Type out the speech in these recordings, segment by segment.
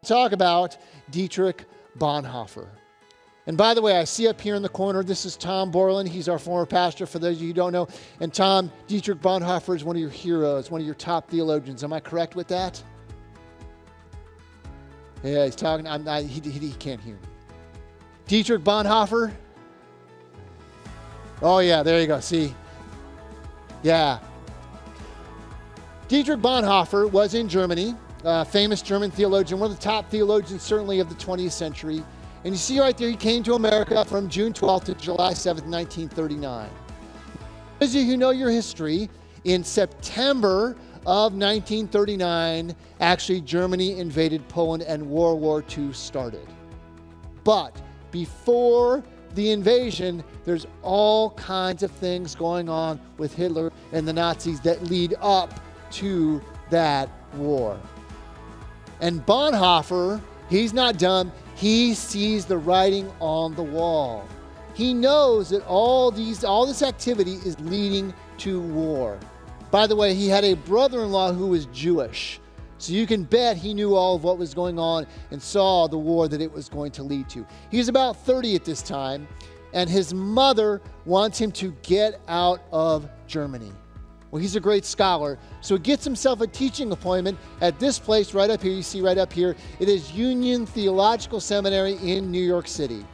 Talk about Dietrich Bonhoeffer. And by the way, I see up here in the corner, this is Tom Borland. He's our former pastor, for those of you who don't know. And Tom, Dietrich Bonhoeffer is one of your heroes, one of your top theologians. Am I correct with that? Yeah, he's talking. He can't hear me. Dietrich Bonhoeffer. Oh, yeah, there you go. See? Yeah. Dietrich Bonhoeffer was in Germany. Famous German theologian, one of the top theologians certainly of the 20th century. And you see right there, he came to America from June 12th to July 7th, 1939. Those of you who know your history, in September of 1939, actually Germany invaded Poland and World War II started. But before the invasion, there's all kinds of things going on with Hitler and the Nazis that lead up to that war. And Bonhoeffer, he's not dumb. He sees the writing on the wall. He knows that all this activity is leading to war. By the way, he had a brother-in-law who was Jewish. So you can bet he knew all of what was going on and saw the war that it was going to lead to. He's about 30 at this time, and his mother wants him to get out of Germany. Well, he's a great scholar, so he gets himself a teaching appointment at this place right up here. You see right up here. It is Union Theological Seminary in New York City.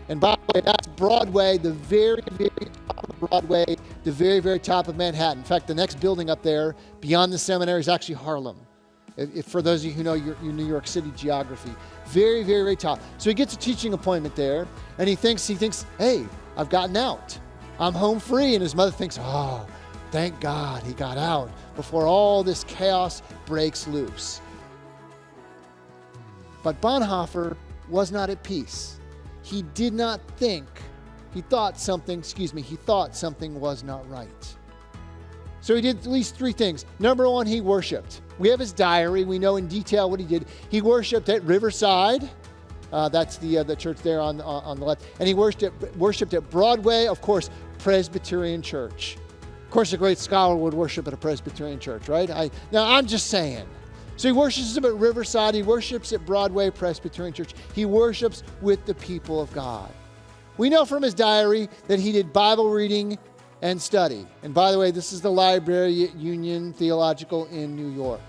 And by the way, that's Broadway, the very, very top of Broadway, the very, very top of Manhattan. In fact, the next building up there beyond the seminary is actually Harlem. If for those of you who know your New York City geography. Very, very, very top. So he gets a teaching appointment there, and he thinks, hey, I've gotten out. I'm home free. And his mother thinks, oh, thank God he got out before all this chaos breaks loose. But Bonhoeffer was not at peace. He did not think, he thought something was not right. So he did at least three things. Number one, he worshiped. We have his diary. We know in detail what he did. He worshiped at Riverside. That's the church there on the left. And he worshiped at Broadway, of course, Presbyterian Church. Of course, a great scholar would worship at a Presbyterian church, right? Now, I'm just saying. So he worships at Riverside. He worships at Broadway Presbyterian Church. He worships with the people of God. We know from his diary that he did Bible reading and study. And by the way, this is the library at Union Theological in New York.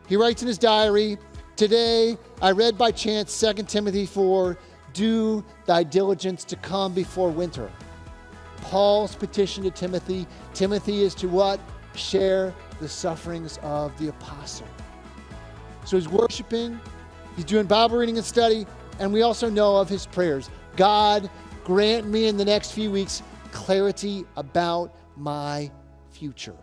He writes in his diary, today I read by chance 2 Timothy 4, do thy diligence to come before winter. Paul's petition to Timothy. Timothy is to what? Share the sufferings of the apostle. So he's worshiping, he's doing Bible reading and study, and we also know of his prayers. God, grant me in the next few weeks clarity about my future.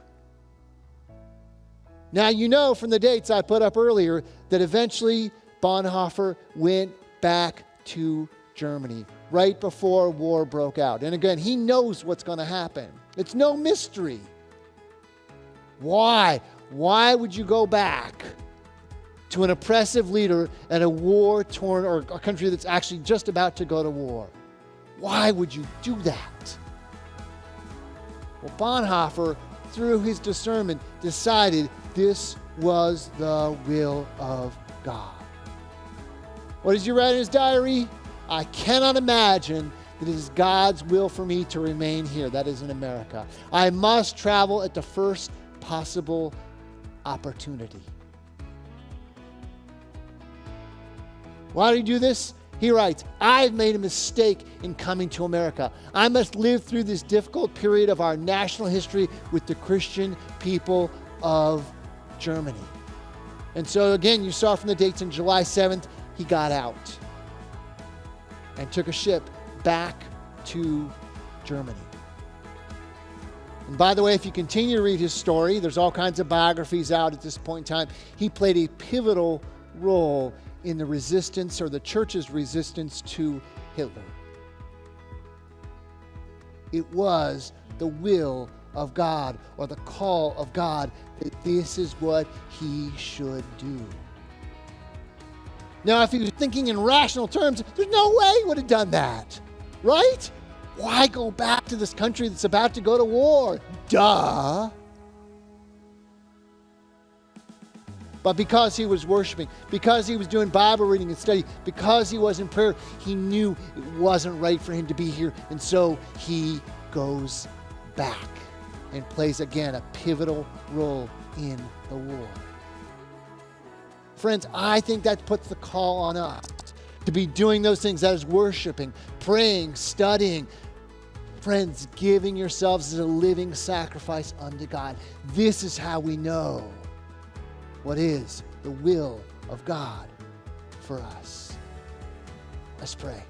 Now, you know from the dates I put up earlier that eventually Bonhoeffer went back to Germany right before war broke out. And again, he knows what's going to happen. It's no mystery. Why? Why would you go back to an oppressive leader and a war-torn or a country that's actually just about to go to war? Why would you do that? Well, Bonhoeffer, through his discernment, decided this was the will of God. What does he write in his diary? I cannot imagine that it is God's will for me to remain here, that is in America. I must travel at the first possible opportunity. Why did he do this? He writes, I've made a mistake in coming to America. I must live through this difficult period of our national history with the Christian people of Germany. And so again, you saw from the dates on July 7th, he got out and took a ship back to Germany. And by the way, if you continue to read his story, there's all kinds of biographies out at this point in time. He played a pivotal role in the resistance or the church's resistance to Hitler. It was the will of God or the call of God that this is what he should do. Now, if he was thinking in rational terms, there's no way he would have done that, right? Why go back to this country that's about to go to war? Duh. But because he was worshiping, because he was doing Bible reading and study, because he was in prayer, he knew it wasn't right for him to be here. And so he goes back and plays again a pivotal role in the war. Friends, I think that puts the call on us to be doing those things. That is worshiping, praying, studying. Friends, giving yourselves as a living sacrifice unto God. This is how we know what is the will of God for us. Let's pray.